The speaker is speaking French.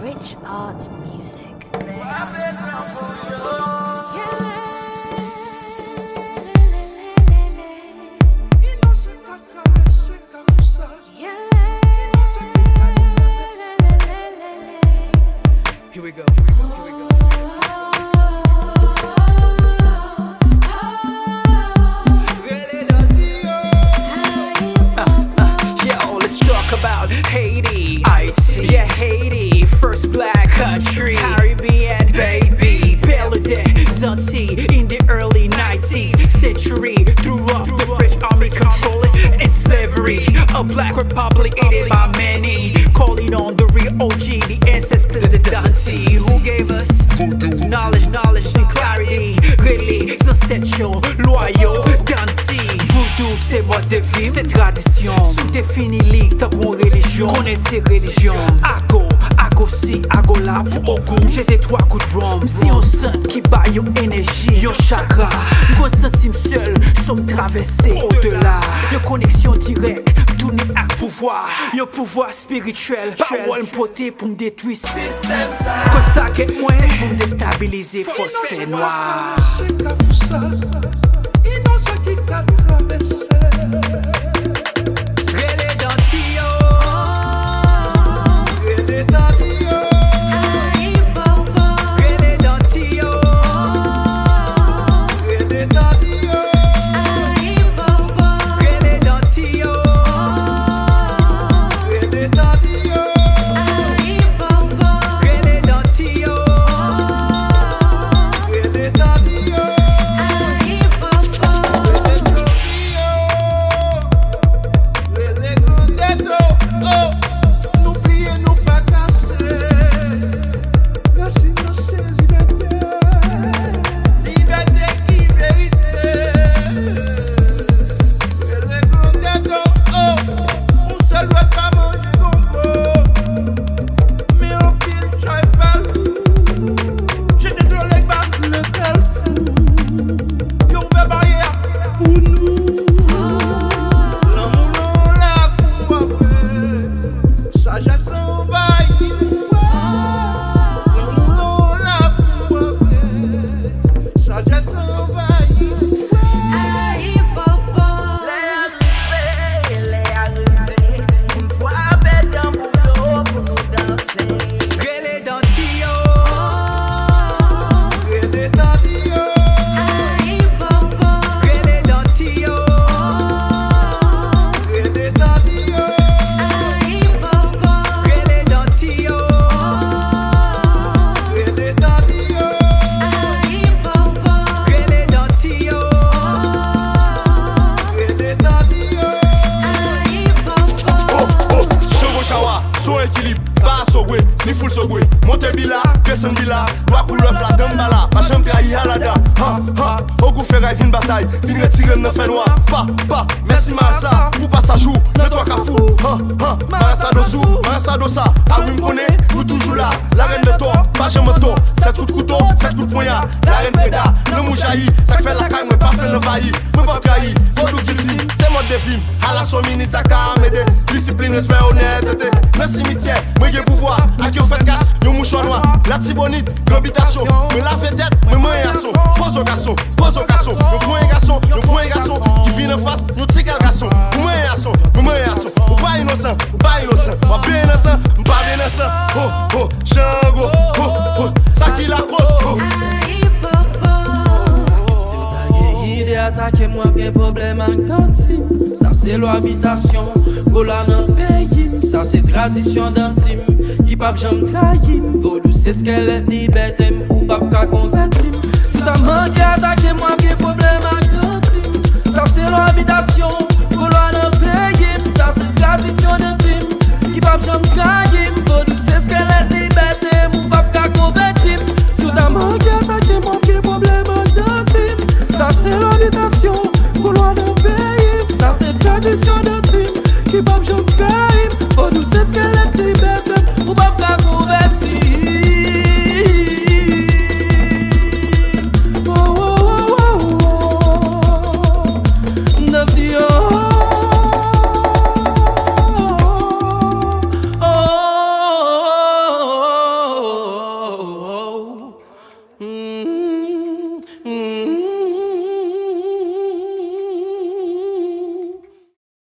Rich art music. Here we go. Yo, let's talk about Haiti. Yeah, Haiti, first black country, Caribbean, baby. Belle des Antilles in the early 19th century. Threw off the French army controlling and slavery. A black republic aided by many, calling on the real OG, the ancestors, the Dante, who gave us knowledge and clarity. Really essential, loyaux, Dante. Voodoo, c'est mode de vie, c'est tradition. Sous-défini ligue, t'as qu'on religion. Connais ces religions. Ago si, ago là pour Ogu. J'ai des 3 coups de rhum. Si on sent qui bat yo énergie, yo chakra. Gros centime seul, sommes traversés au-delà. Yo connexion directe, tourner à pouvoir. Yo pouvoir spirituel, parole m'poter pour me détruire système ça. Constat que moi, c'est pour me déstabiliser, fausse fait noir. C'est comme ça, innocent qui t'a traversé. Ni full so gwe, monte bila, fesen bila, doa couleur flat, dambala, ma chambre trahi halada. Ogu feray vin bataille, vin retire ne fait noir. Merci Marassa, ou pas sa chou, ne toi qu'à fou. Marassa dessous, Marassa dossa, ah oui m'kone, tout toujours là. La reine de toi, pas je me to, 7 coups de couteau, 7 coups de poignard. La reine Freda, le moujaï, ça fait la caille, mais pas fait le vailli. Faut pas trahi, faut nous guilty, c'est mode de film. À la somini, ça ka m'aider, discipline, respect, honnêteté. Dans le cimetière, moi j'ai pouvoir, à qui on fait cash, yo mouchoir noir. La tibonite, gravitation, me lave tête, me moi un garçon. Pose au garçon, le point un garçon, tu viens en face, yo tic un garçon. Moi un garçon, ou pas innocent, ou bien innocent, oh, Django, oh, ça qui la cause, Si vous avez idée attaquer moi, qu'un problème en cantine. Ça c'est l'habitation, gola dans le pays. Ça c'est tradition d'intime, qui pas j'aime trahir. Vaudou c'est ce qu'elle est liberté, ou pas qu'à convertir. Si t'as manqué attaquer moi, qu'un problème en cantine. Ça c'est l'habitation, gola dans le pays. Ça c'est tradition d'intime, qui pas j'aime trahir. Vaudou c'est ce qu'elle est liberté, ou pas qu'à convertir. Si t'as manqué attaquer moi, qu'un problème en cantine. Ça c'est l'habitation, gola dans le pays. Ça c'est tradition d'intime, qui pas j'aime trahir. Vaudou c'est ce qu'elle est liberté, ou pas qu'à convertir. That's your